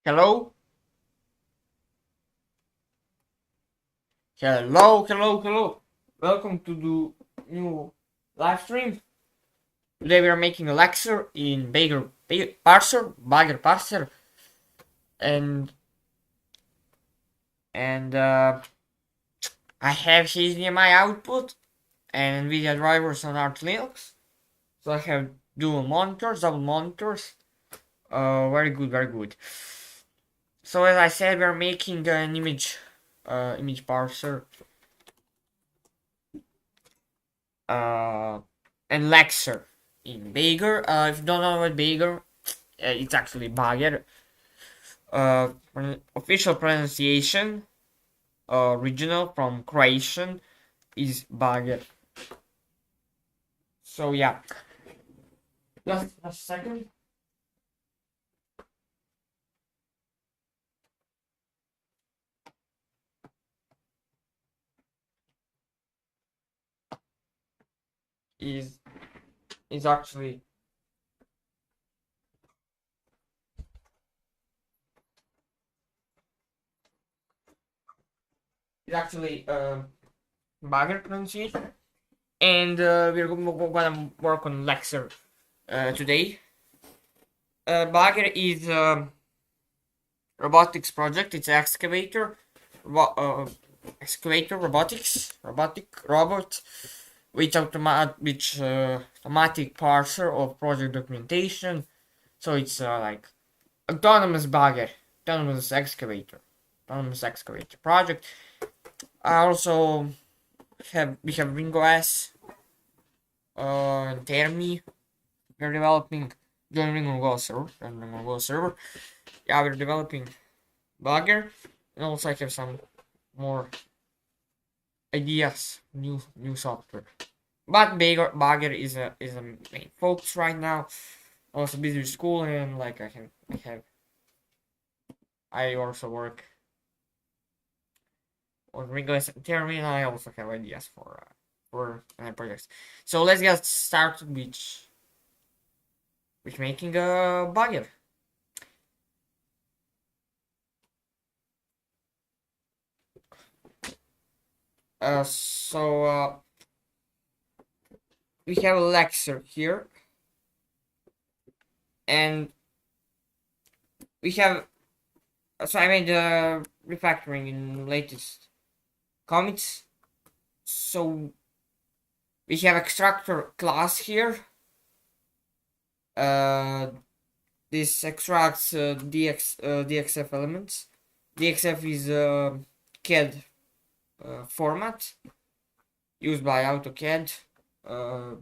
Hello? Hello, hello, hello. Welcome to the new live stream. Today we are making a lexer in B.A.G.E.R parser, and and I have HDMI output and NVIDIA drivers on Arch Linux. So I have dual monitors, double monitors. Very good, very good. So as I said, we are making an image parser, uh, and lexer in B.A.G.E.R. If you don't know what B.A.G.E.R, it's actually B.A.G.E.R. Official pronunciation, original from Croatian, is B.A.G.E.R. So yeah, just a second. Is is actually B.A.G.E.R pronunciation, and we're gonna work on lexer today. B.A.G.E.R is robotics project. It's excavator, excavator robotic robot which automatic parser of project documentation. So it's like autonomous bagger, autonomous excavator project. I also we have Ringo S, and Termi. We're developing join Ringo server. Yeah, we're developing bagger, and also I have some more ideas, new software. But B.A.G.E.R is a main focus right now. Also busy with school, and like I also work on English and theory, and I also have ideas for projects. So let's get started with making a B.A.G.E.R. So we have a lexer here, and we have. So I made refactoring in latest commits. So we have extractor class here. This extracts DXF elements. DXF is a CAD format used by AutoCAD,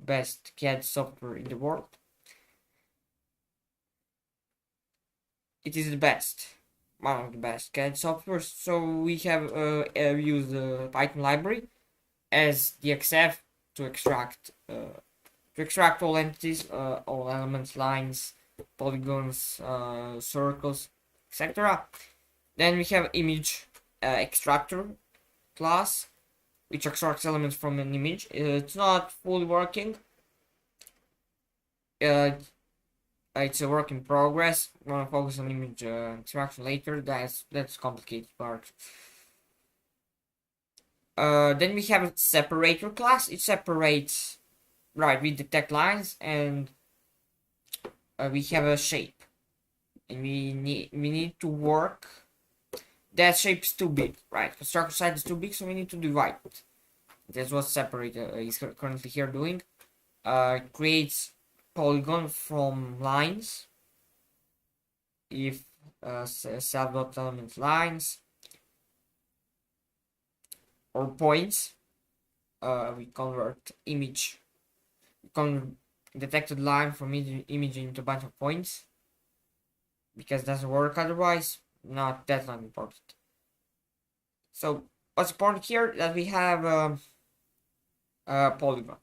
best CAD software in the world. It is the best, one of the best CAD software. So we have used the Python library as DXF to extract all entities, all elements, lines, polygons, circles, etc. Then we have image extractor class, which extracts elements from an image. It's not fully working. It's a work in progress. I'm gonna focus on image extraction later. That's complicated part. Then we have a separator class. It separates, right? We detect lines, and we have a shape, and we need to work. That shape is too big, right? Constructor side is too big, so we need to divide it. That's what separator is currently here doing. Creates polygon from lines. If self dot element lines or points, we convert image, detected line from image into a bunch of points, because it doesn't work otherwise. That's not important. So what's important here that we have a polygon,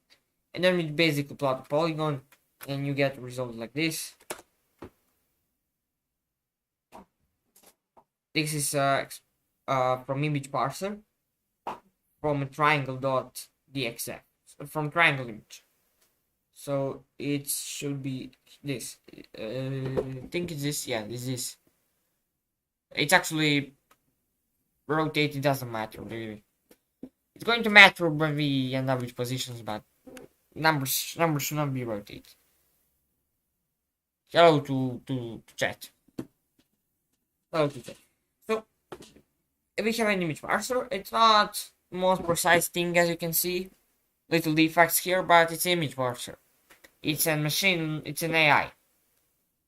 and then we basically plot the polygon, and you get a result like this. This is from image parser from a triangle.dxf, from triangle image. So it should be this. I think it's this. Yeah, this is. It's actually rotate, it doesn't matter really. It's going to matter when we end up with positions, but numbers should not be rotated. Hello to chat. Hello to chat. So if we have an image parser, it's not the most precise thing as you can see. Little defects here, but it's image parser. It's a machine, it's an AI.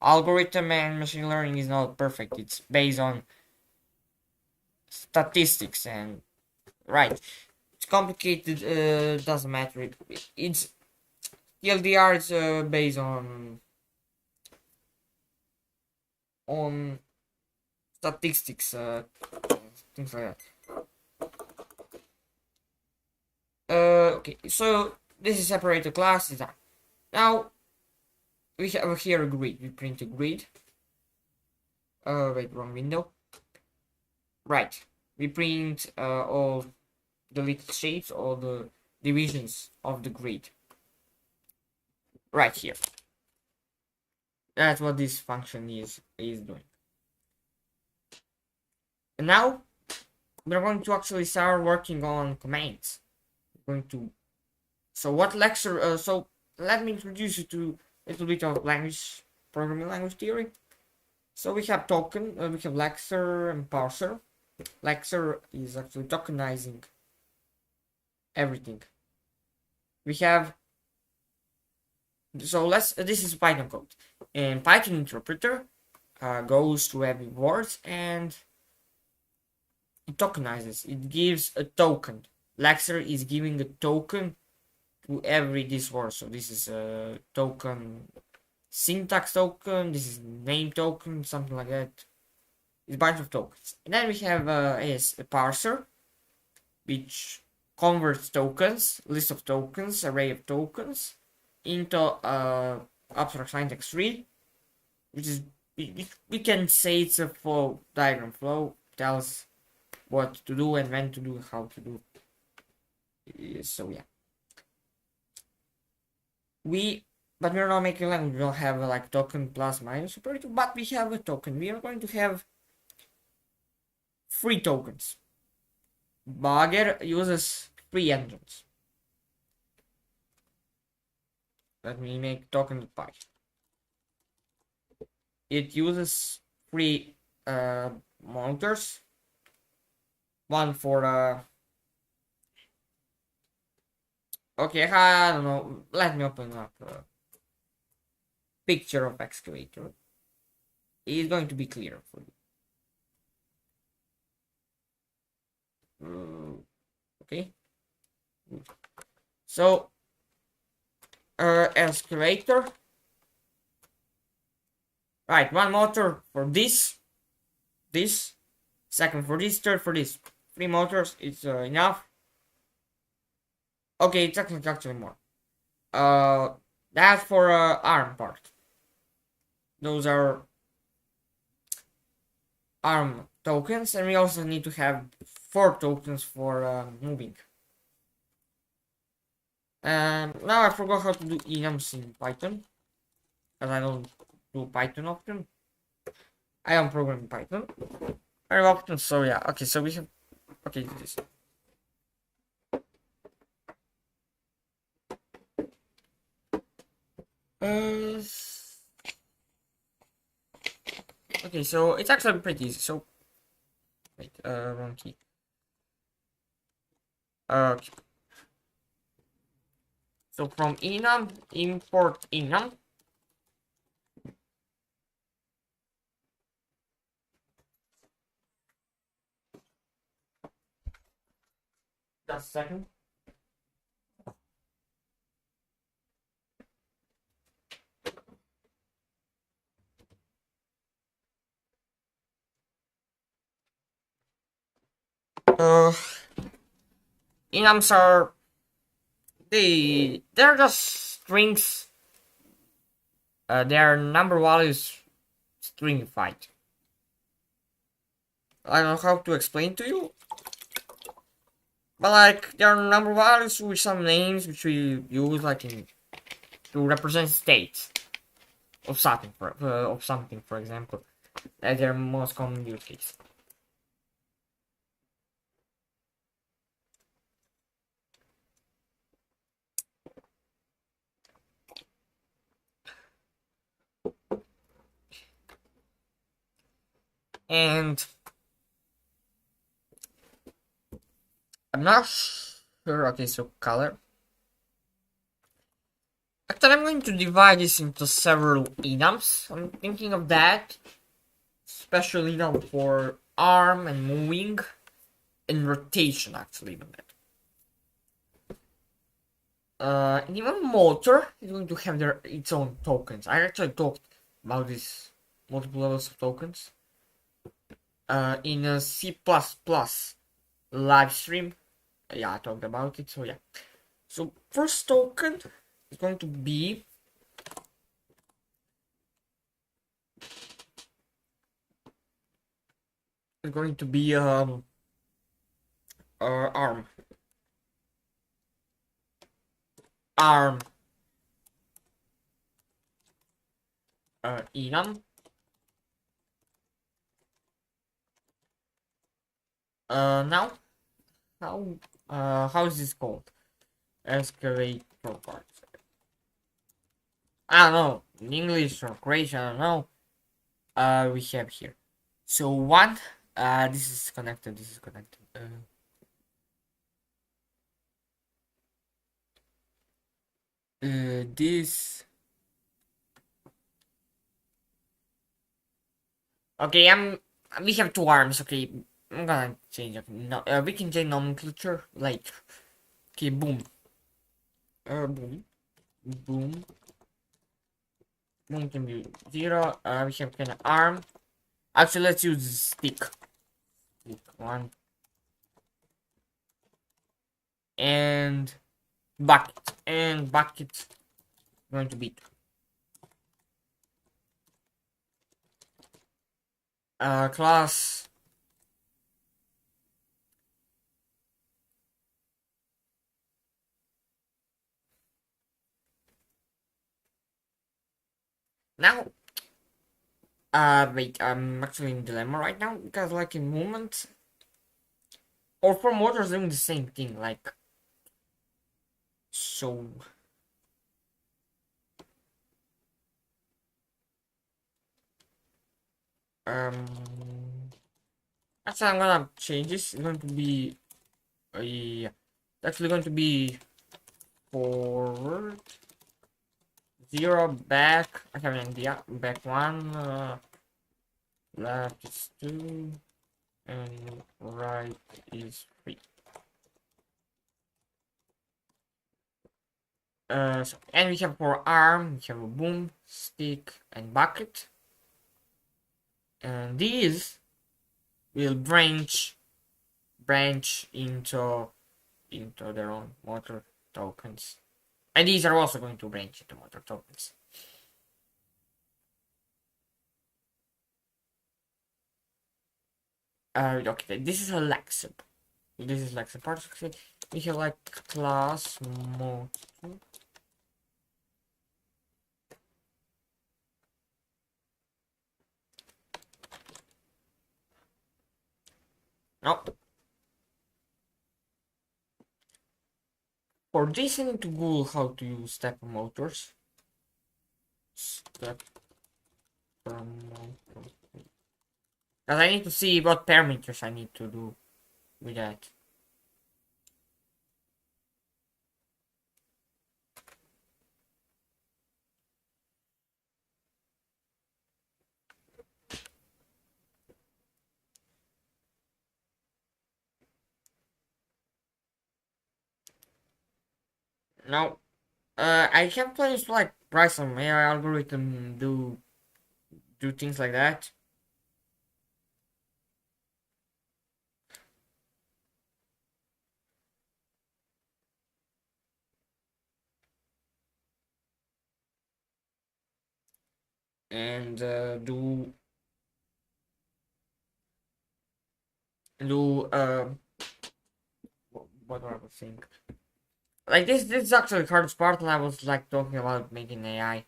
Algorithm and machine learning is not perfect. It's based on statistics and right. It's complicated. Doesn't matter. It's TLDR is based on statistics, things like that. Okay, so this is separator class design. Now we have here a grid. We print a grid. Wait, wrong window. Right. We print all the little shapes, all the divisions of the grid. Right here. That's what this function is doing. And now we're going to actually start working on commands. We're going to. So what lexer? So let me introduce you to a little bit of programming language theory. So we have token, we have lexer and parser. Lexer is actually tokenizing everything. We have. So this is Python code, and Python interpreter goes through every word and it tokenizes. It gives a token. Lexer is giving a token to every this word. So this is a token, syntax token. This is name token, something like that. It's a bunch of tokens. And then we have a parser, which converts tokens, list of tokens, array of tokens, into abstract syntax tree, which is we can say it's a flow diagram. Flow tells what to do and when to do, how to do. So yeah, but we're not making language. We don't have like token plus minus operator, but we have a token. We are going to have 3 tokens. B.A.G.E.R uses 3 engines. Let me make token.py. It uses 3 monitors. One for okay, I don't know. Let me open up a picture of excavator. It's going to be clearer for you. Okay. So excavator. Right, 1 motor for this, second for this, third for this. 3 motors is enough. Okay, it's actually more. That's for arm part. Those are arm tokens, and we also need to have 4 tokens for moving. Now I forgot how to do enums in Python, because I don't do Python often. I don't program in Python very often, so yeah. Okay, so we have. Okay, this. Okay, so it's actually pretty easy. So wait, wrong key. Okay. So from enum, import enum. Just a second. Enums are they're just strings. They are number values stringified. I don't know how to explain to you, but like there are number values with some names which we use like to represent states of something, for example. That's their most common use case. And I'm not sure. Okay, so color. Actually, I'm going to divide this into several enums. I'm thinking of that. Special enum for arm and moving and rotation, actually, even that. And even motor is going to have its own tokens. I actually talked about this multiple levels of tokens in a C++ live stream. Yeah, I talked about it. So yeah. So first token is going to be arm arm enum. Now how is this called? Escalator parts. I don't know, in English or Croatian, I don't know. We have here. So one, this is connected. This is connected. This. Okay, We have two arms. Okay, I'm gonna change it. No, we can change nomenclature. Like, okay, boom. Boom, boom. Boom can be 0. We have kind of arm. Actually, let's use stick. Stick 1 and bucket. And bucket going to be 2. Class. Now, wait, I'm actually in dilemma right now because, like, in movement or for motors doing the same thing, like, so. Actually, I'm gonna change this. It's going to be, yeah, it's actually going to be forward 0, back. I have an idea. Back 1, left is 2, and right is 3. And we have for arm, we have a boom, stick, and bucket. And these will branch into their own motor tokens. And these are also going to branch into motor tokens. Okay, this is a lexer. This is lexer part. We have like class motor. No. For this, I need to Google how to use stepper motors. Stepper motor. Because I need to see what parameters I need to do with that. Now, I have plans to like write some AI algorithm do things like that. And do what I was saying. Like this is actually the hardest part, and I was like talking about making AI.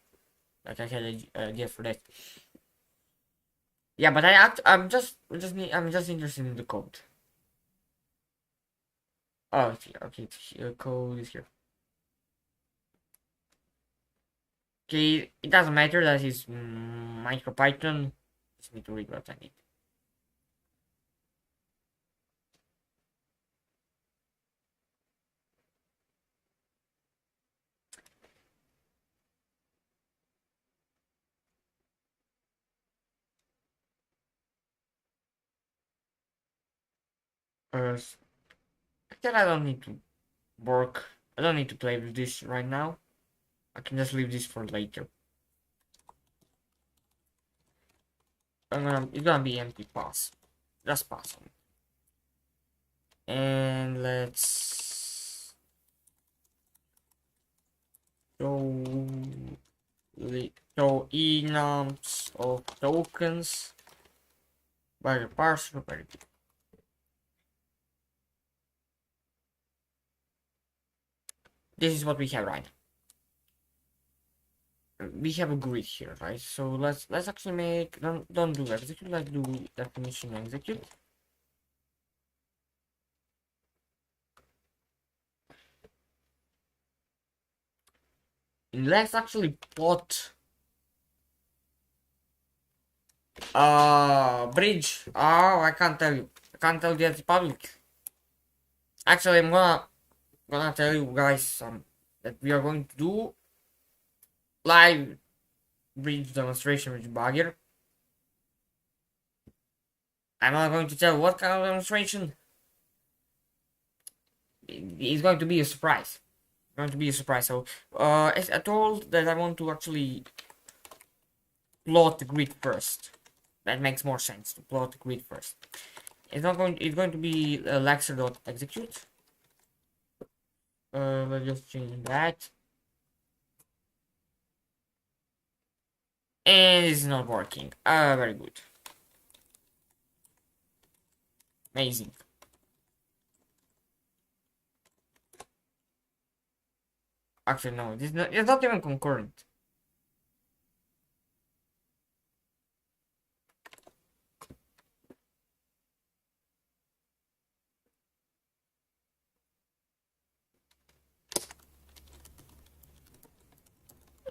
Like I had an idea for that. Yeah, but I'm just interested in the code. Oh, it's here. Okay, it's here. Code is here. Okay, it doesn't matter that it's MicroPython. Just need to read what I need. First, actually, I don't need to work. I don't need to play with this right now. I can just leave this for later. It's gonna be empty pass. Just pass on. And let's show show enums of tokens by the parser. Very good. This is what we have right. We have a grid here, right? So let's actually make don't do execute. Let's do definition execute. And let's actually plot bridge. Oh, I can't tell you. I can't tell you it's public. Actually, I'm gonna tell you guys that we are going to do live bridge demonstration with B.A.G.E.R. I'm not going to tell what kind of demonstration. It's going to be a surprise. It's going to be a surprise. So, as I told that I want to actually plot the grid first. That makes more sense to plot the grid first. It's not going. It's going to be lexer.execute. Let's just change that. And it's not working. Very good. Amazing. Actually, no, it's not even concurrent.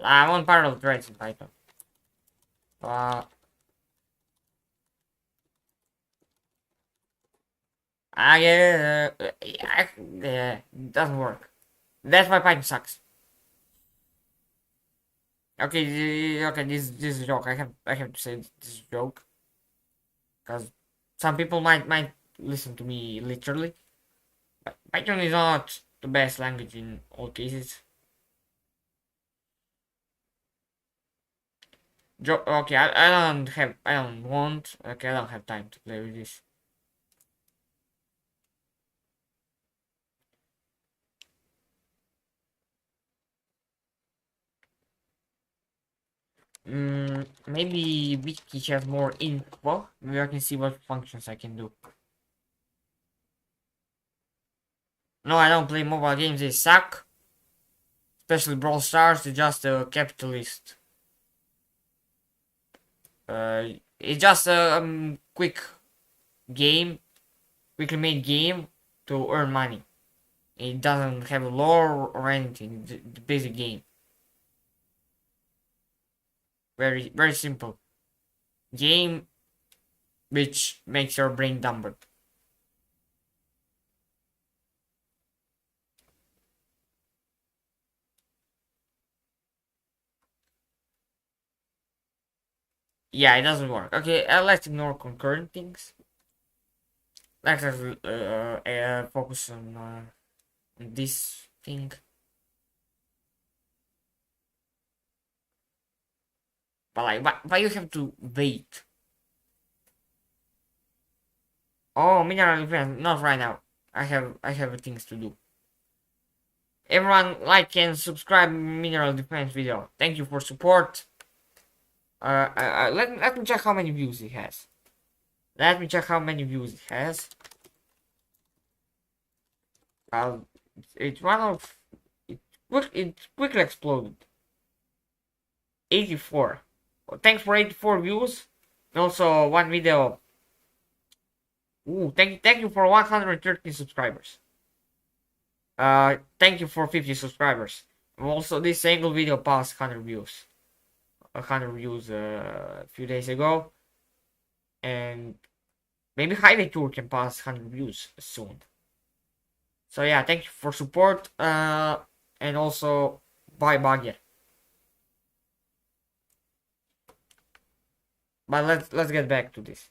I'm on parallel threads in Python. Yeah, it doesn't work. That's why Python sucks. Okay, okay, this is a joke. I have to say this is a joke because some people might listen to me literally. But Python is not the best language in all cases. Okay, I don't want. Okay, I don't have time to play with this. Maybe Wiki has more info. Maybe I can see what functions I can do. No, I don't play mobile games. They suck. Especially Brawl Stars. They're just a capitalist. It's just a quick game, quickly made game to earn money. It doesn't have a lore or anything. The basic game. Very simple game, which makes your brain dumber. Yeah, it doesn't work. Okay, let's ignore concurrent things. Let's focus on this thing. But like, why you have to wait? Oh, mineral defense, not right now. I have things to do. Everyone like and subscribe mineral defense video. Thank you for support. Let me check how many views it has. Let me check how many views it has. It's one of it quickly exploded. 84. Well, thanks for 84 views. Also, one video. Ooh, thank you for 113 subscribers. Thank you for 50 subscribers. Also, this single video passed 100 views. 100 views a few days ago, and maybe Highway Tour can pass 100 views soon. So yeah, thank you for support. And also bye B.A.G.E.R. But let's get back to this.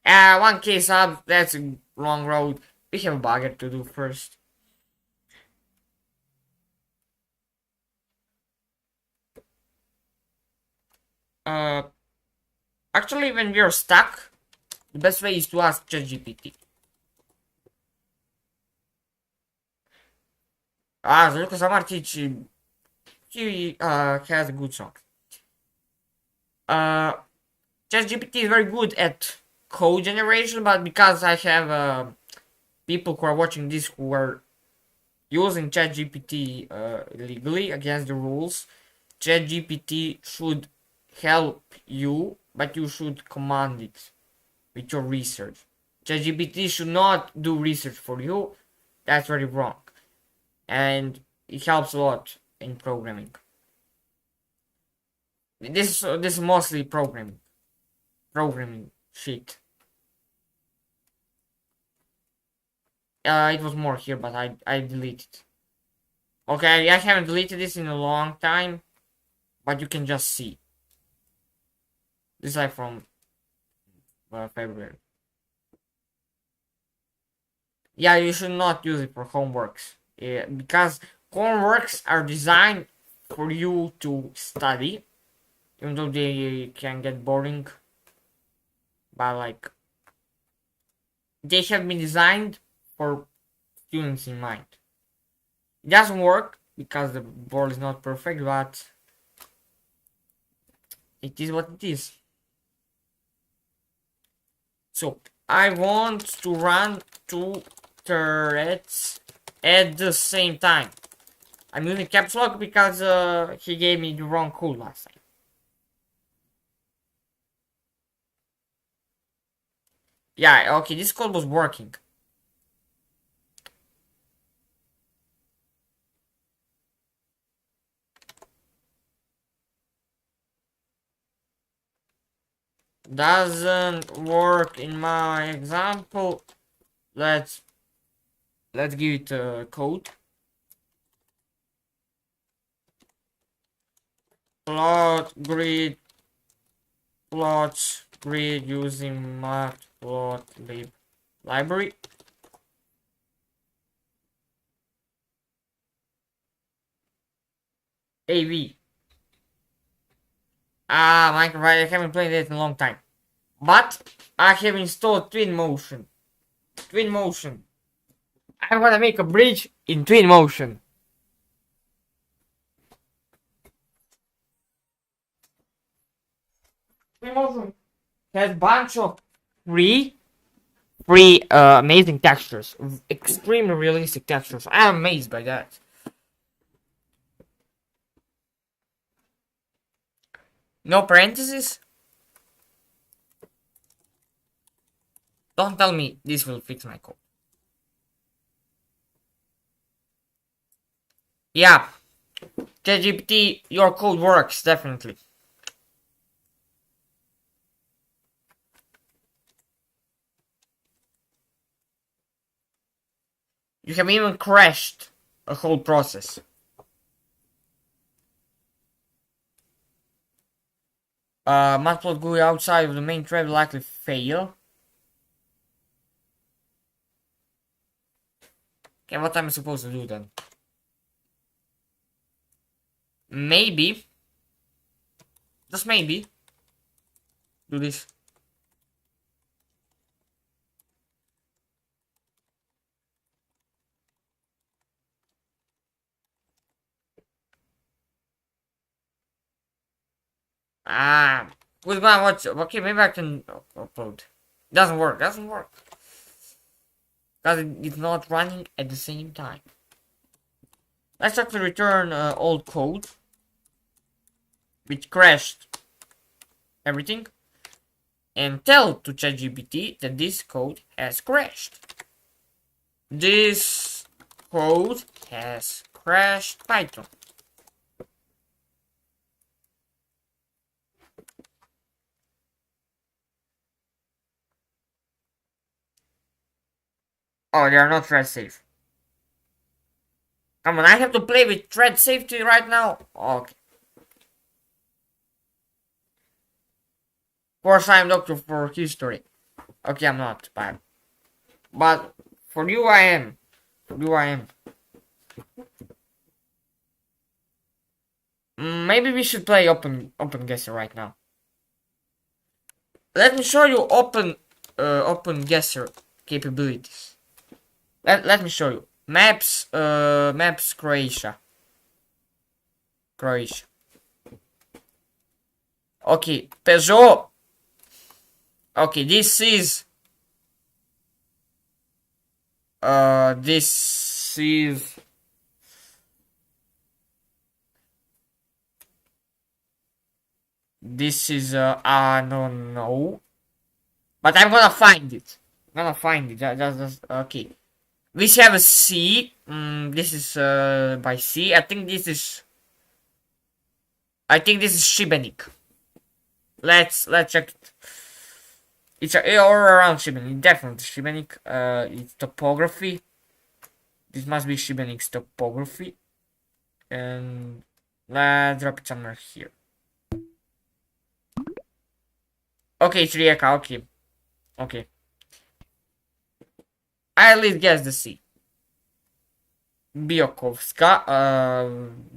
1K subs, that's a long road. We have B.A.G.E.R to do first. Actually, when we are stuck, the best way is to ask ChatGPT. За Lucas Amartic, he has a good song. ChatGPT is very good at code generation, but because I have people who are watching this who are using ChatGPT legally against the rules, ChatGPT should help you, but you should command it with your research. ChatGPT should not do research for you. That's very wrong. And it helps a lot in programming. This is mostly programming shit. It was more here, but I deleted. Okay, I haven't deleted this in a long time, but you can just see. This is like from February. Yeah, you should not use it for homeworks. Because homeworks are designed for you to study, even though they can get boring. But like, they have been designed for students in mind. It doesn't work because the board is not perfect, but it is what it is. So I want to run 2 threads at the same time. I'm using caps lock because he gave me the wrong code last time. Yeah, okay, this code was working. Doesn't work in my example. Let's give it a code. Plot grid using matplotlib library. AV. Minecraft, I haven't played it in a long time. But I have installed Twinmotion. I wanna make a bridge in Twinmotion. Twinmotion has a bunch of free amazing textures. Extremely realistic textures. I'm amazed by that. No parentheses? Don't tell me this will fix my code. Yeah, ChatGPT, your code works, definitely. You have even crashed a whole process. Matplot GUI outside of the main thread will likely fail. Okay, what am I supposed to do then? Maybe, just maybe, do this. Who's gonna watch? Okay, maybe I can upload. Doesn't work. Because it's not running at the same time. Let's actually return old code, which crashed everything and tell to ChatGPT that this code has crashed. This code has crashed Python. Oh, they are not thread safe. Come on, I have to play with thread safety right now. Okay. Of course, I'm doctor for history. Okay, I'm not, but for you I am. For you I am. Maybe we should play open guesser right now. Let me show you open guesser capabilities. Let me show you. Maps Croatia. Croatia. Okay, Peugeot. Okay, this is I don't know. But I'm gonna find it. I'm gonna find it. Just okay. We have a C. This is by C. I think this is Shibenik. Let's check it. It's all around Shibenik. Definitely Shibenik. It's topography. This must be Shibenik's topography. And let's drop it somewhere here. Okay, it's Rijeka. Okay. Okay. I at least guess the C. Biokovska. I'm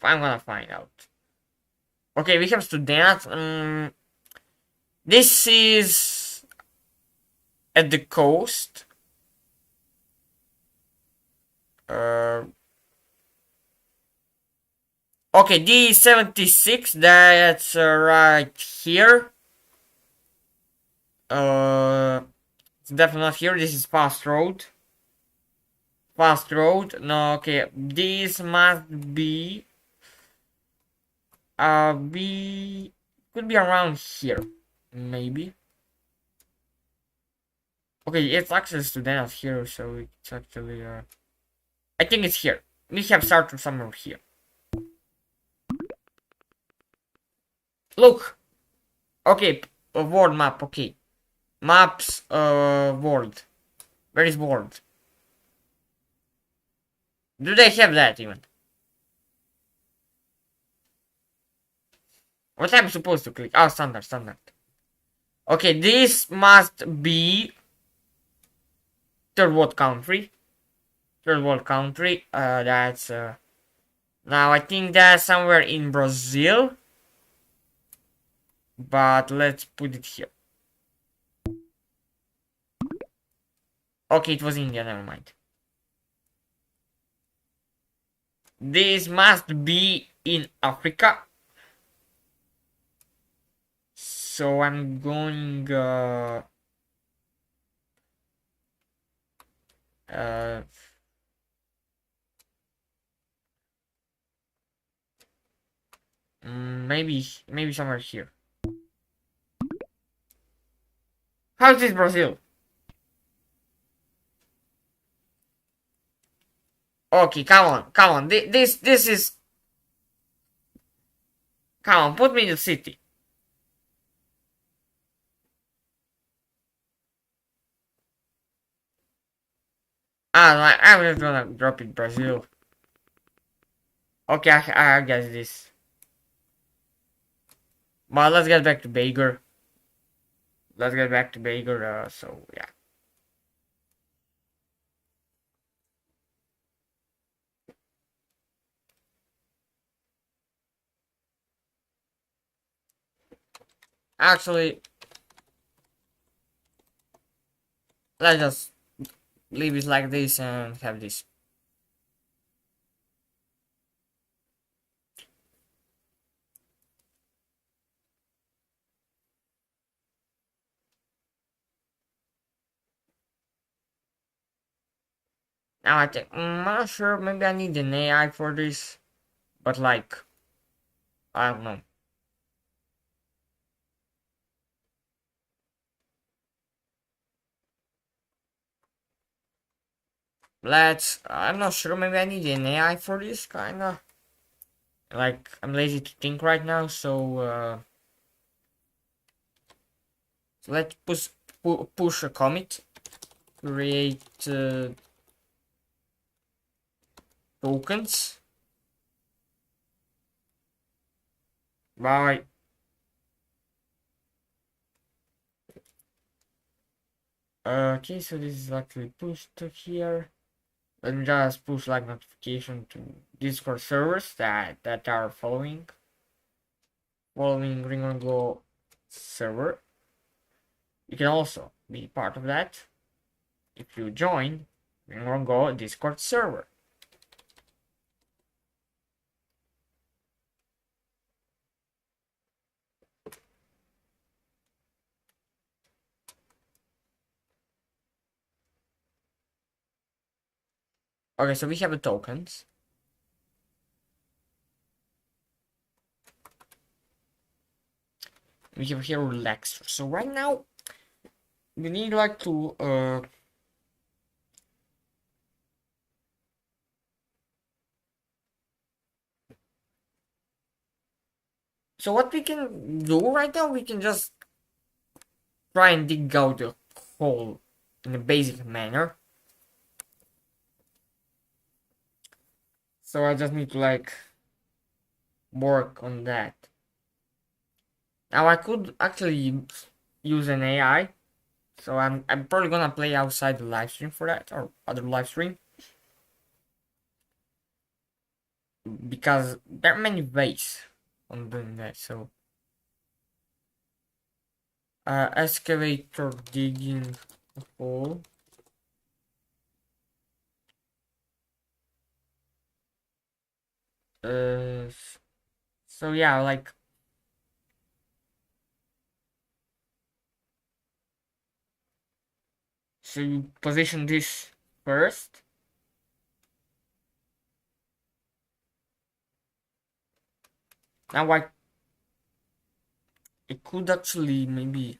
gonna find out. Okay, we have Student. This is at the coast. Okay, D76. That's right here. It's definitely not here. This is fast road. Fast road. No, okay. This must be be could be around here, maybe. Okay, it's actually student here, so it's actually I think it's here. We have started somewhere here. Look. Okay, a world map. Okay, maps. World. Where is world? Do they have that even? What am I supposed to click? Oh, standard, standard. Okay, this must be third world country. Third world country. That's now I think that's somewhere in Brazil. But let's put it here. Okay, it was India. Never mind. This must be in Africa. So I'm going maybe somewhere here. How's this Brazil? Okay, come on. This is. Come on, put me in the city. Ah, I'm just gonna drop it Brazil. Okay, I guess this. But let's get back to B.A.G.E.R. Let's get back to B.A.G.E.R. So yeah. Actually, let's just leave it like this and have this. Now I think I'm not sure. Maybe I need an AI for this, but like I don't know. Let's. I'm not sure. Maybe I need an AI for this kinda. Like I'm lazy to think right now, so let's push a commit. Create tokens. Right. Okay, so this is actually pushed to here. Let me just push like notification to Discord servers that are following Ring on Go server. You can also be part of that if you join Ring on Go Discord server. Okay, so we have the tokens. We have here lexer. So right now we need like to so what we can do right now, we can just try and dig out the hole in a basic manner. So I just need to like work on that. Now I could actually use an AI, so I'm probably gonna play outside the live stream for that or other live stream because there are many ways on doing that. So excavator digging a hole. Uh, so yeah, like so you position this first. Now I could actually maybe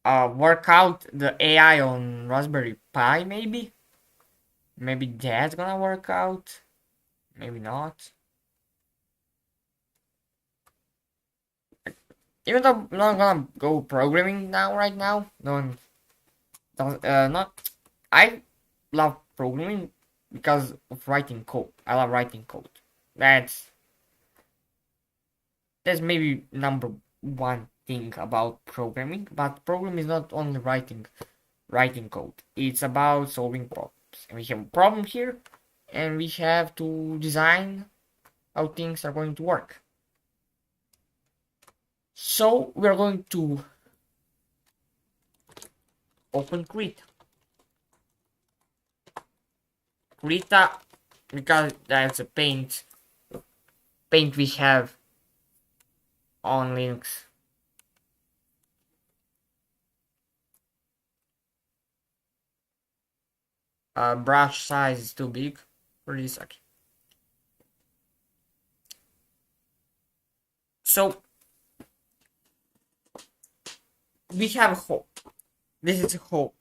work out the AI on Raspberry Pi maybe that's gonna work out, maybe not. Even though I'm not gonna go programming now right now, not I love programming because of writing code. I love writing code. That's that's maybe number one thing about programming, but programming is not only writing code. It's about solving problems. And we have a problem here, and we have to design how things are going to work. So we're going to open Krita. Krita, because that's a paint we have on Linux. Brush size is too big for this. Okay. So we have a hole. This is a hole.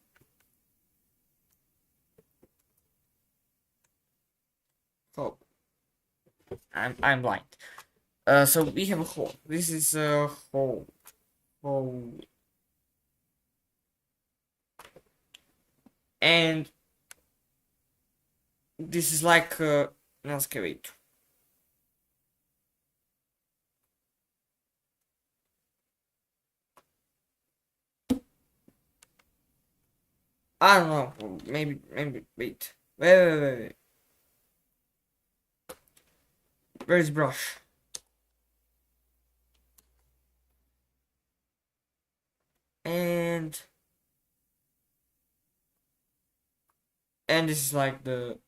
Oh, I'm blind. So we have a hole. This is a hole. Hole. And this is like an excavator. I don't know. Maybe wait. Where's brush? And this is like the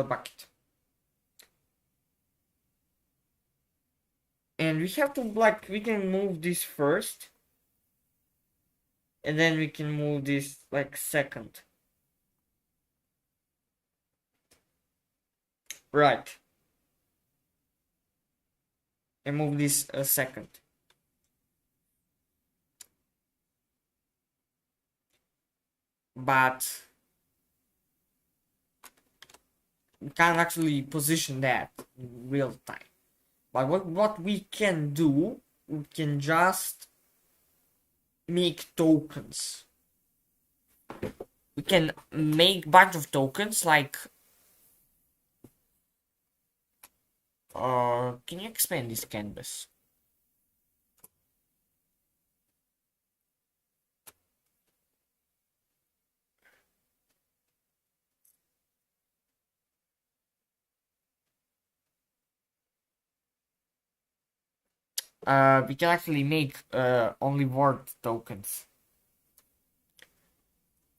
bucket. And we have to like we can move this first and then we can move this like second. Right. And move this a second. But we can't actually position that in real time. But what we can do, we can just make tokens. We can make bunch of tokens like can you expand this canvas? We can actually make only word tokens.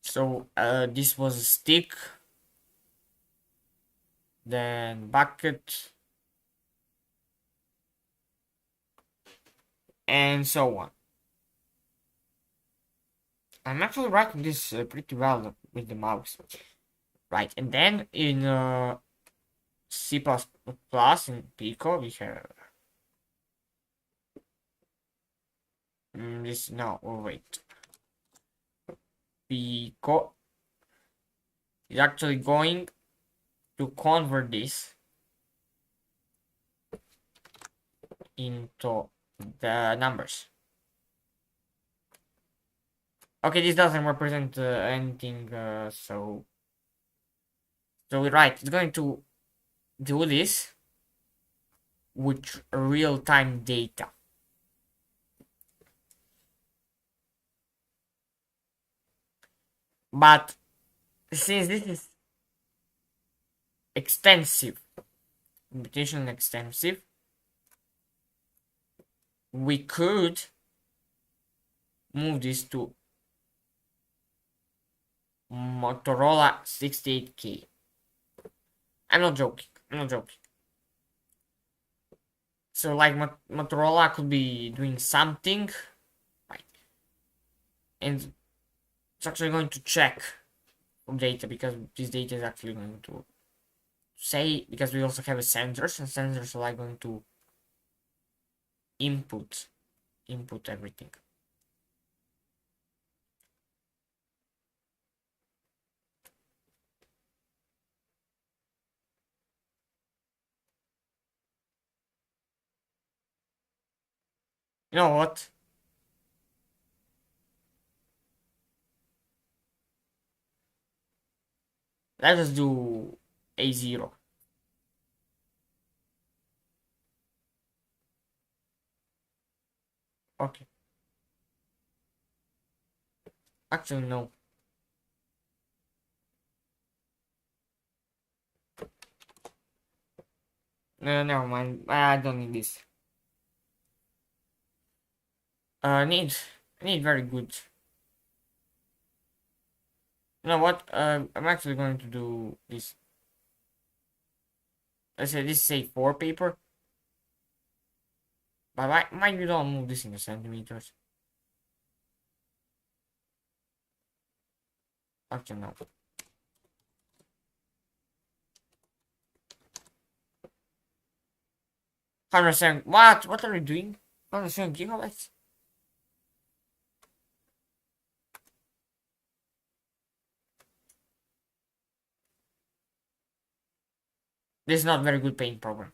So this was a stick, then bucket, and so on. I'm actually writing this pretty well with the mouse. Right, and then in C++ in Pico we have this. No, oh wait. Pico is actually going to convert this into the numbers. Okay, this doesn't represent anything, so we're right. It's going to do this with real-time data. But since this is extensive, computation extensive, we could move this to Motorola 68K. I'm not joking. I'm not joking. So like Motorola could be doing something, right? And it's actually going to check data because this data is actually going to say, because we also have a sensors, and sensors are like going to input everything. You know what? Let us do A0. Okay. Actually, no. No, never mind. I don't need this. Need very good. You know what? I'm actually going to do this. Let's say this is A4 paper. But why you don't move this in centimeters? Actually, no. 107. What? What are you doing? 107 gigabytes? This is not very good paint program.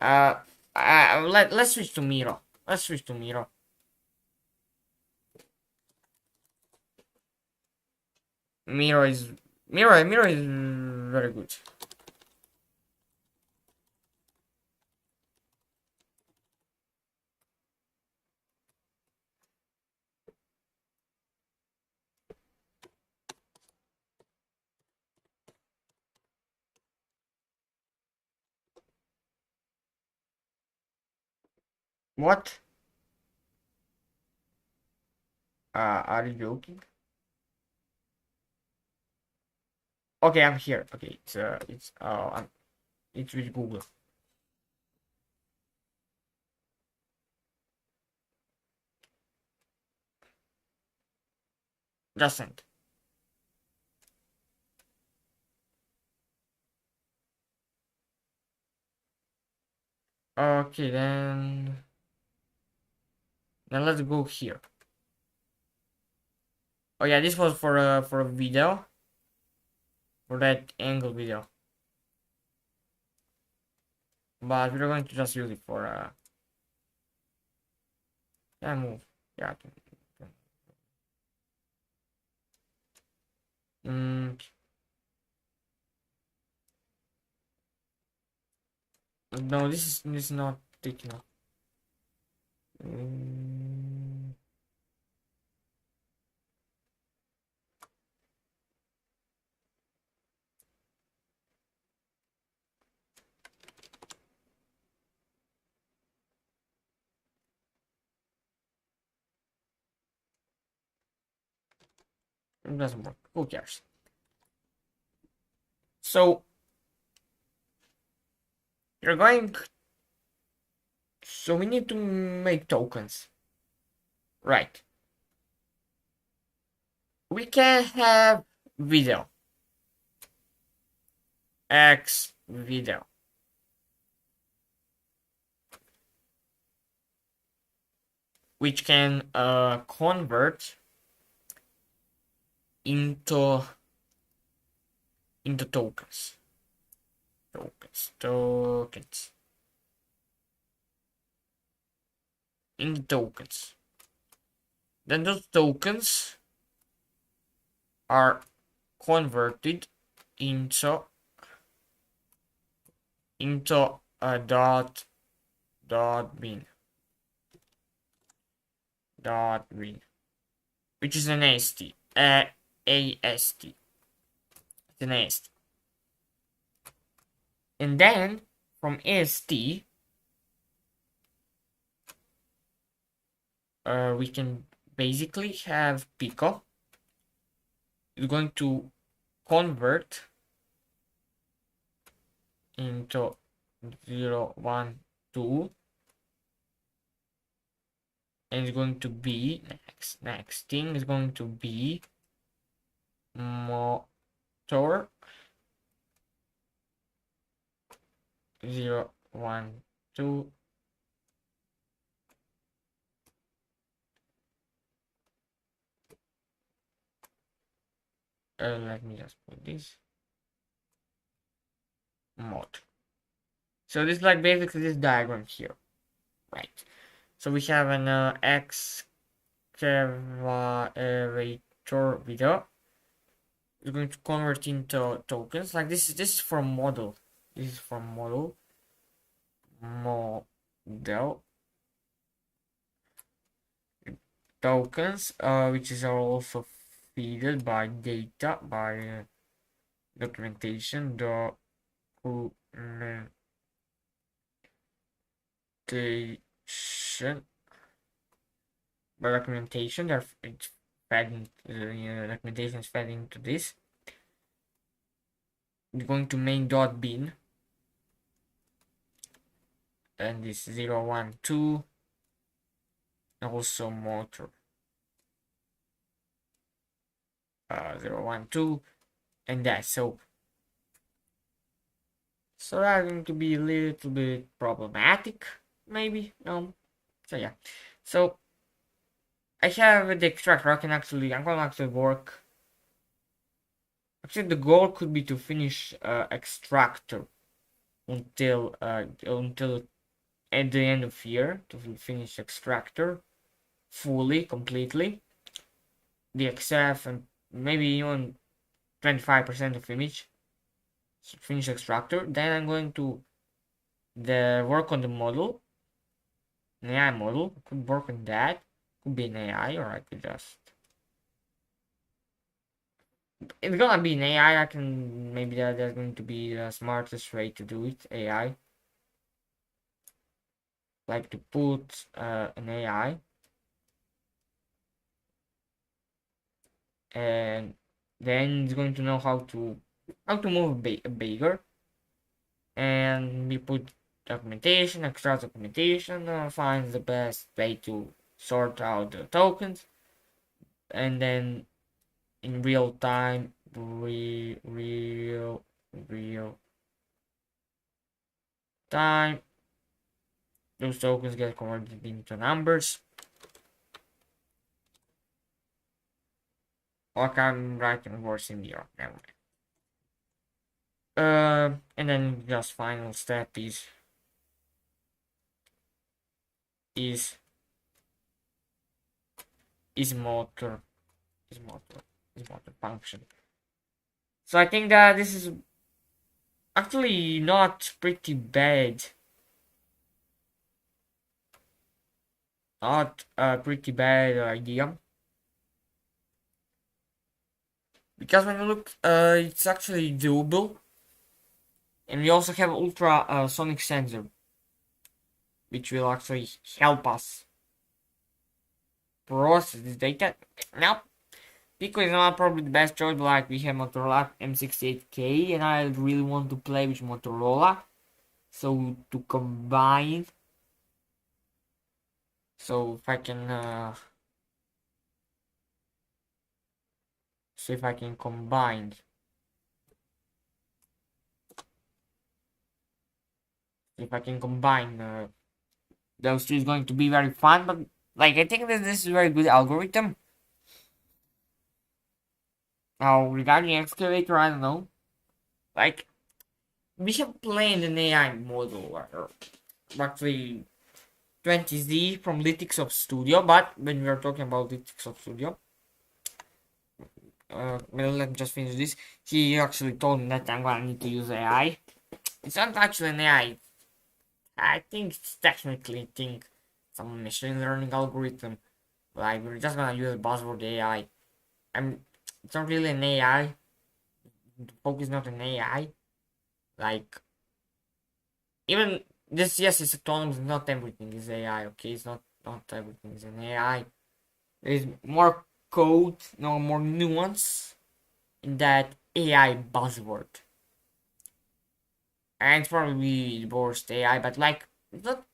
Let's switch to Miro. Let's switch to Miro. Miro is very good. What? Are you joking? Okay, I'm here. Okay, it's with Google. Doesn't. Okay, then let's go here. Oh yeah, this was for a video, for that angle video, but we're going to just use it for yeah, move. Yeah. Mm, no, this is not thick enough. Mm, it doesn't work. Who cares? So you're going. So we need to make tokens, right? We can have video, X video, which can convert into tokens. Into tokens. Then those tokens are converted into a bin, which is an AST, AST. It's an AST. And then from AST, we can basically have Pico. It's going to convert into 0, 1, 2, and it's going to be next thing is going to be motor 0, 1, 2. Let me just put this mod. So this is like basically this diagram here, right? So we have an excavator video. It's going to convert into tokens. Like this is for model. This is for model tokens, which is also fed by data by documentation. By documentation, it's fed into, documentation is fed into this. We're going to main.bin, and this 0, 1, 2, also motor 0, 1, 2, and that. So that's going to be a little bit problematic, maybe. So yeah. So I have the extractor. I'm gonna actually work. Actually, the goal could be to finish extractor until at the end of year, to finish extractor fully, completely, the XF, and maybe even 25% of image. So finish extractor. Then I'm going to work on the model, an AI model. I could work on that. Could be an AI, or I could just. It's gonna be an AI. I can maybe that's going to be the smartest way to do it. AI. Like to put an AI, and then it's going to know how to move a B.A.G.E.R, and we put documentation, extract documentation, finds the best way to sort out the tokens, and then in real time, real time. Those tokens get converted into numbers. Like I'm writing words in Europe. Never mind. And then just final step is is motor is motor is motor function. So I think that this is actually not pretty bad. Not a pretty bad idea. Because when you look, it's actually doable. And we also have ultrasonic sensor, which will actually help us process this data. Now, Pico is not probably the best choice, but like we have Motorola M68K, and I really want to play with Motorola. So to combine, so if I can, see if I can combine. If I can combine those two, is going to be very fun. But like I think that this is a very good algorithm. Now regarding excavator, I don't know. Like we have played an AI model, or actually 20Z from Litixsoft Studio. But when we are talking about Litixsoft Studio, well, let me just finish this. He actually told me that I'm gonna need to use AI. It's not actually an AI. I think it's technically some machine learning algorithm. Like we're just gonna use buzzword AI. It's not really an AI. The focus is not an AI. Like even this, yes, it's autonomous. Not everything is AI. Okay, it's not everything is an AI. There's more code, no more nuance in that AI buzzword. And it's probably the worst AI, but like it's not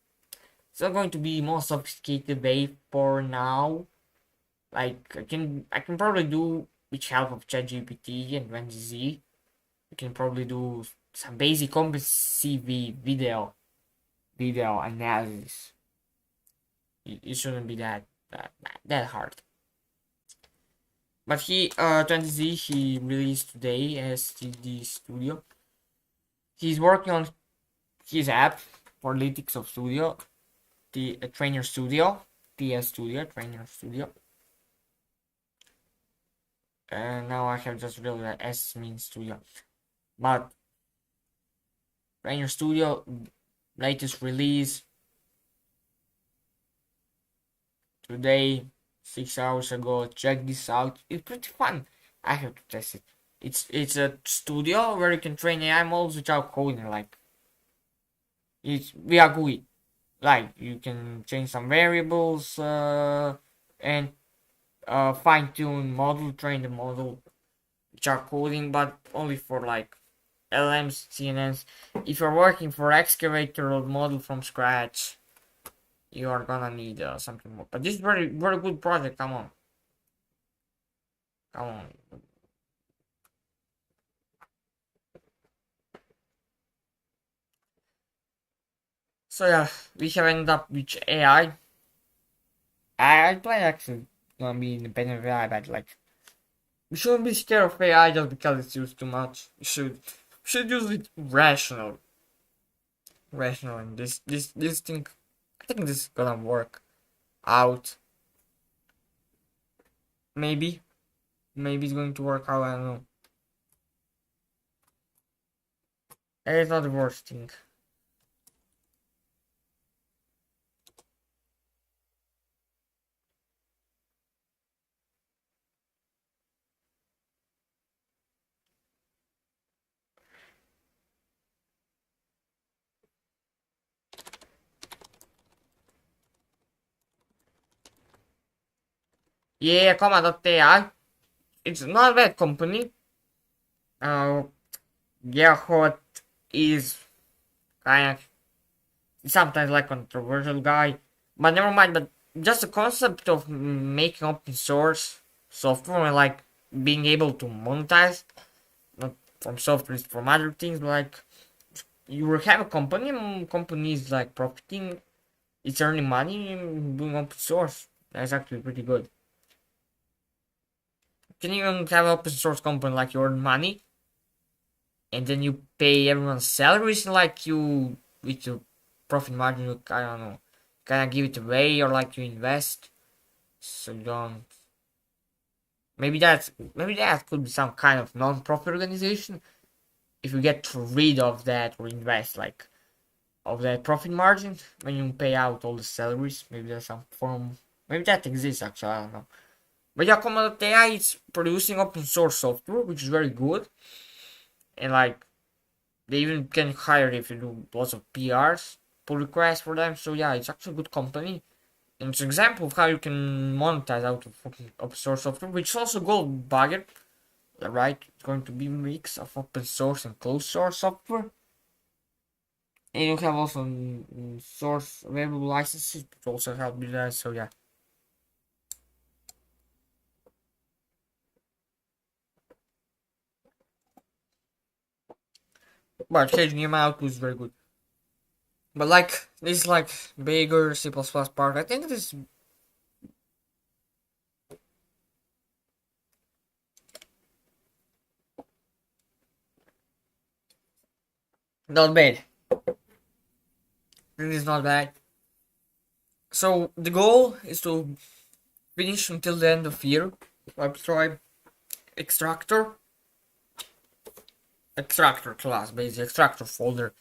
going to be more sophisticated way for now. Like I can probably do with help of ChatGPT and 20Z. You can probably do some basic competency video analysis. It shouldn't be that hard. But 20Z he released today as the studio. He's working on his app for Litixsoft Studio, the Trainer Studio, TS Studio, Trainer Studio. And now I have just realized that S means studio. But Trainer Studio latest release today, 6 hours ago. Check this out. It's pretty fun. I have to test it. It's a studio where you can train AI models without coding. Like it's via GUI. Like you can change some variables and fine tune model, train the model without coding, but only for like LMs, CNNs. If you're working for excavator or model from scratch, you are gonna need something more. But this is very good project. Come on. So yeah, we have ended up with AI. I plan actually gonna be independent of AI, but like we shouldn't be scared of AI just because it's used too much. We should use it rational, and this thing. I think this is gonna work out. Maybe it's going to work out. I don't know. It's not the worst thing. Yeah, Comma.ai. It's not a bad company. Uh, Gerhard is kind of sometimes like controversial guy, but never mind. But just the concept of making open source software, like being able to monetize, not from software, it's from other things. Like you will have a company, and company is like profiting, it's earning money doing open source. That's actually pretty good. You can even have an open source company like you earn money, and then you pay everyone's salaries like you with your profit margin. You, I don't know, kind of give it away or like you invest. So you don't. Maybe that could be some kind of non-profit organization. If you get rid of that or invest like of that profit margin when you pay out all the salaries, maybe there's some form. Maybe that exists actually. I don't know. But yeah, Comma.ai is producing open source software, which is very good, and like they even can hire if you do lots of PRs, pull requests for them. So yeah, it's actually a good company. And it's an example of how you can monetize out of open source software, which is also called B.A.G.E.R, right? It's going to be a mix of open source and closed source software. And you have also source available licenses, which also help with that. So yeah. But HDMI output is very good. But like this is like bigger C++ part. I think this is not bad. It is not bad. So the goal is to finish until the end of year. Try extractor. Extractor class, basically extractor folder.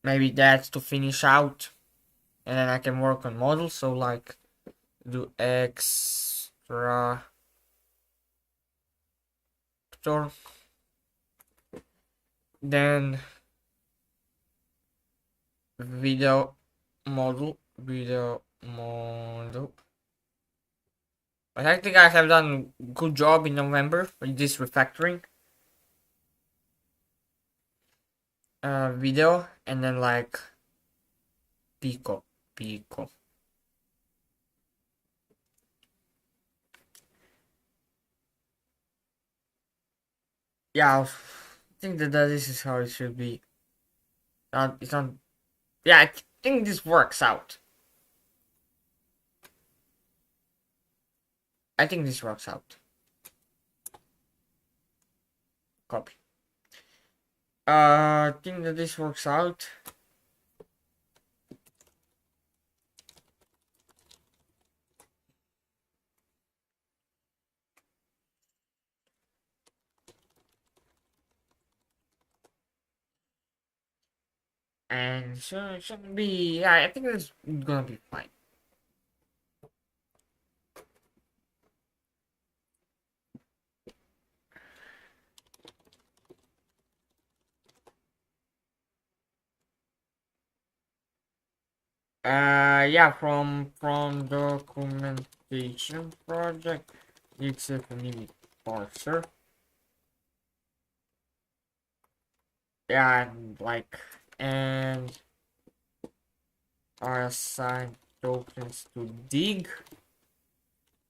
Maybe that's to finish out, and then I can work on models. So like do extractor, then video model. I think I have done a good job in November with this refactoring. Video and then like Pico. Yeah, I think that this is how it should be. It's not. Yeah, I think this works out. I think this works out. Copy. I think that this works out. And so it shouldn't be. Yeah, I think it's gonna be fine. Yeah, from documentation project, it's a community parser. Yeah, and like and are assigned tokens to dig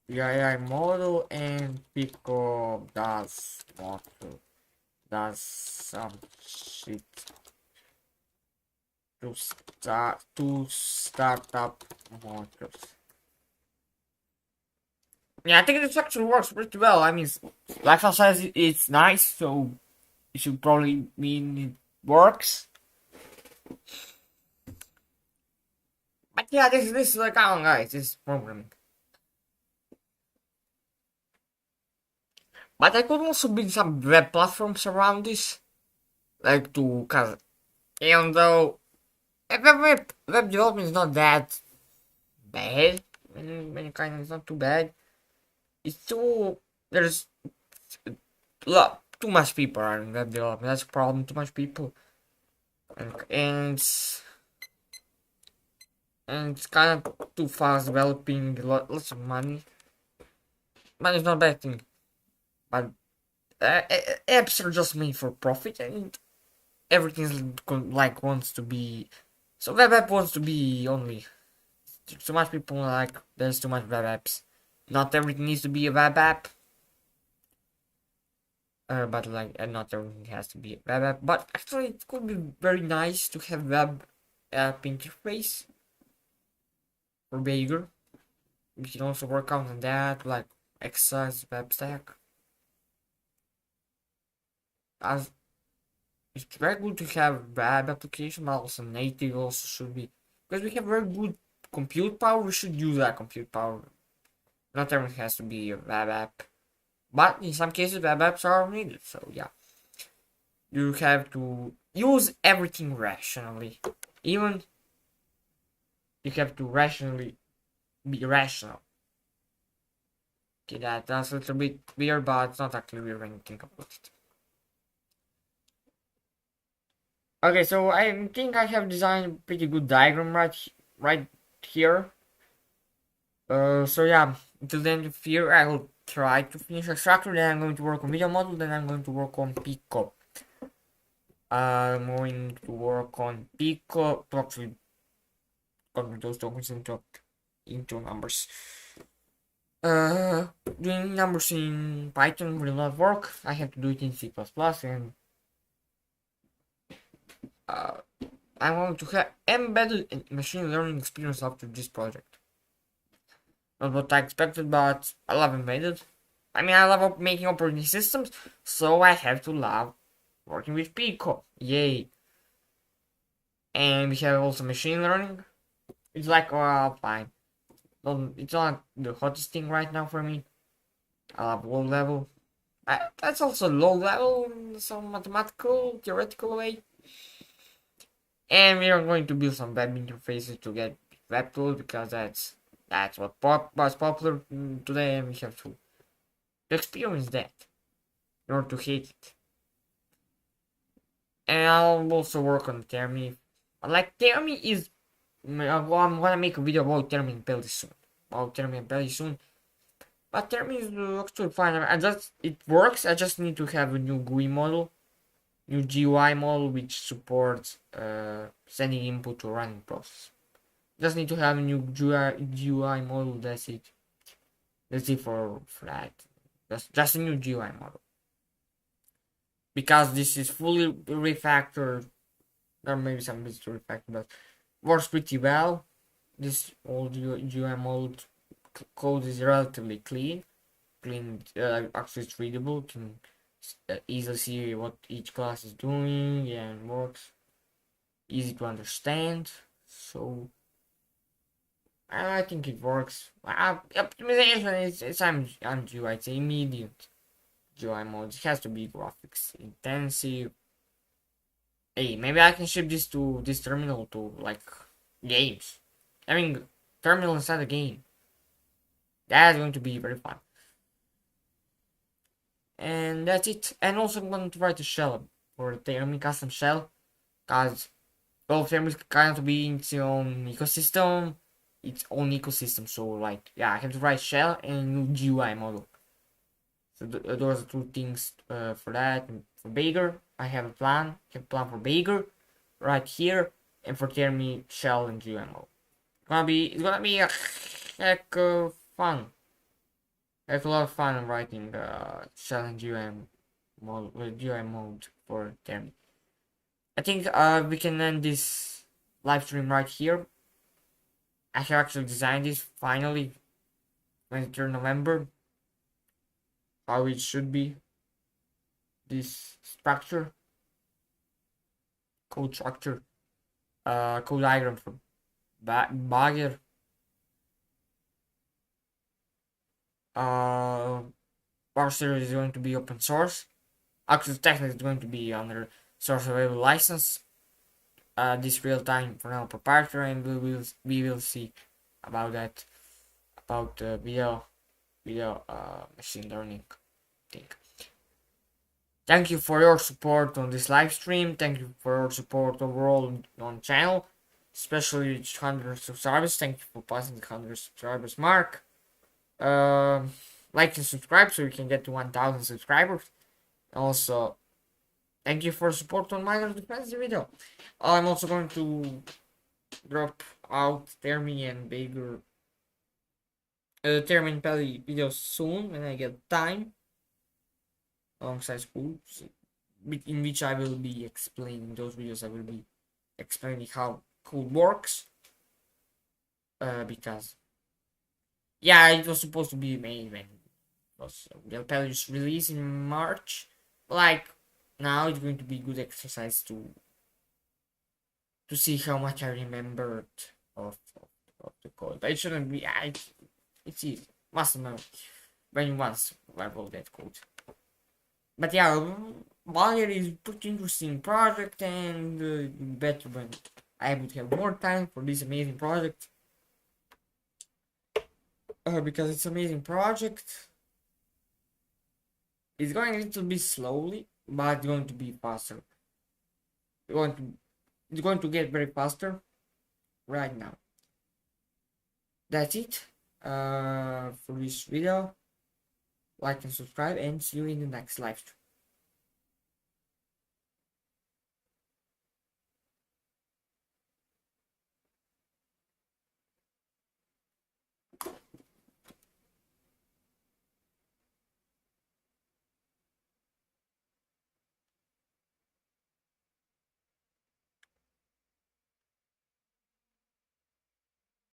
the AI model, and Pico does some shit to start up motors. Yeah, I think this actually works pretty well. I mean, Lifestyle says it's nice, so it should probably mean it works. But yeah, this is like, on, guys, this is programming. But I could also build some web platforms around this, like to, cause even though web development is not that bad, when kind of it's not too bad. It's too there's too much people are in web development. That's a problem. Too much people, and it's kind of too fast developing. Lots of money. Money is not a bad thing, but apps are just made for profit, and everything like wants to be. So web app wants to be only. Too much people like there's too much web apps. Not everything needs to be a web app. But like not everything has to be web app. But actually, it could be very nice to have web app interface for B.A.G.E.R. We can also work on that, like exercise web stack. As it's very good to have web application, but also native also should be, because we have very good compute power. We should use that compute power. Not everything has to be a web app, but in some cases web apps are needed. So yeah, you have to use everything rationally. Even you have to rationally be rational. Okay, that's a little bit weird, but it's not actually weird when you think about it. Okay, so I think I have designed a pretty good diagram right here. So yeah, until the end of here, I will try to finish a structure. Then I'm going to work on video model. Then I'm going to work on Pico. I'm going to work on Pico to actually convert those tokens into numbers. Doing numbers in Python will not work. I have to do it in C++, and I want to have embedded machine learning experience after this project. Not what I expected, but I love embedded. I mean, I love making operating systems, so I have to love working with Pico. Yay! And we have also machine learning. It's like, well, fine. It's not the hottest thing right now for me. I love low level. That's also low level in some mathematical, theoretical way. And we are going to build some web interfaces to get web tools, because that's what was popular today, and we have to experience that in order to hate it. And I'll also work on Termi. Like Termi is, I'm gonna make a video about Termi and Pelly soon. But Termi is actually fine. It works. I just need to have a new GUI model, new GUI model, which supports sending input to running process. Just need to have a new GUI model. That's it. That's it for that. Just a new GUI model. Because this is fully refactored. There may be some bits to refactor, but works pretty well. This old GUI model code is relatively clean. Actually it's readable. Can easily see what each class is doing and works. Easy to understand. So I think it works. Optimization is I'm GUI. It's immediate GUI mode. It has to be graphics intensive. Hey, maybe I can ship this terminal to like games. I mean, terminal inside the game. That's going to be very fun. And that's it. And also I'm going to write a shell for the Termi custom shell, because well, Termi is kind of be its own ecosystem. So like, yeah, I have to write shell and new GUI model. So those are two things for that. And for B.A.G.E.R, I have a plan. For B.A.G.E.R right here, and for Termi shell and GUI model. It's gonna be a heck of fun. It's a lot of fun writing challenge GUI mode for them. I think we can end this live stream right here. I have actually designed this finally 23rd November. How it should be. This structure. Code structure. Code diagram for B.A.G.E.R. Our series is going to be open source. Actually, technically, it's going to be under source available license. This real time for now proprietary, and we will see about that, about video machine learning thing. Thank you for your support on this live stream. Thank you for your support overall on channel, especially 100 subscribers. Thank you for passing the 100 subscribers mark. Like and subscribe so we can get to 1,000 subscribers. Also, thank you for support on minor defense video. I'm also going to drop out Termi and B.A.G.E.R. Termi and Pelly videos soon when I get time. alongside school, in which I will be explaining those videos. I will be explaining how code works. Because yeah, it was supposed to be made when it was the just released in March. Like now, it's going to be good exercise to see how much I remembered of, of the code. But it shouldn't be. It's easy. Muscle memory when you once wrote that code. But yeah, B.A.G.E.R is pretty interesting project, and better when I would have more time for this amazing project. Because it's amazing project. It's going a little bit slowly, but it's going to be faster. It's going to get very faster right now. That's it for this video. Like and subscribe, and see you in the next live stream.